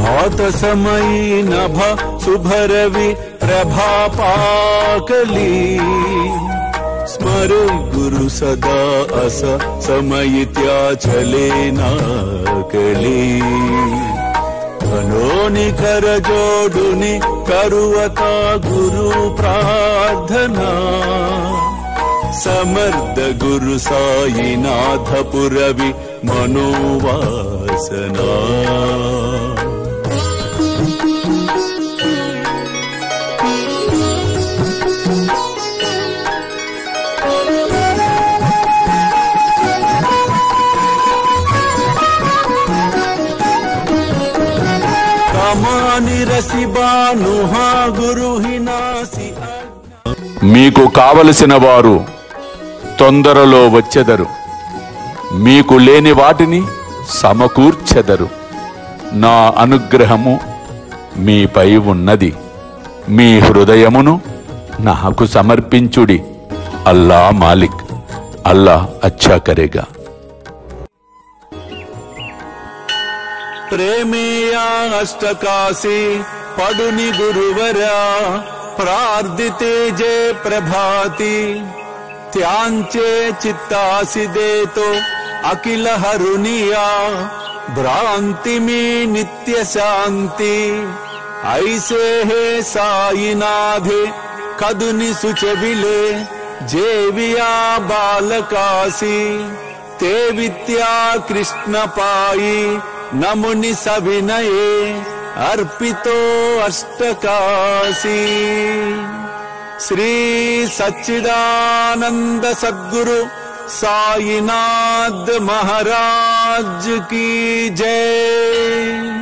भात समयी नभ शुभरवि प्रभापाकली स्मर गुरु सदा अस समयित्या चले नाकली मनोनि कर जोडुनि करुवता गुरु प्रार्थना समर्थ गुरु साईनाथ पुरवि मनोवासना మీకు కావలసిన వారు తొందరలో వచ్చెదరు, మీకు లేని వాటిని సమకూర్చెదరు. నా అనుగ్రహము మీపై ఉన్నది, మీ హృదయమును నాకు సమర్పించుడి. అల్లా మాలిక్, అల్లా అచ్చా కరేగా. प्रेमेया अष्टकाशी पडुनि गुरुवरा प्रार्थिते जय प्रभाती त्यांचे चित्तासी देतो अखिल हरुनिया भ्रांति में नित्य शांति ऐसे है साईनाथे कदुनि सुचविले जेविया बालकाशी ते विद्या कृष्ण पाई नमुनि सविनये अर्पितो अष्टकाशी श्री सच्चिदानंद सद्गुरु साईनाथ महाराज की जय।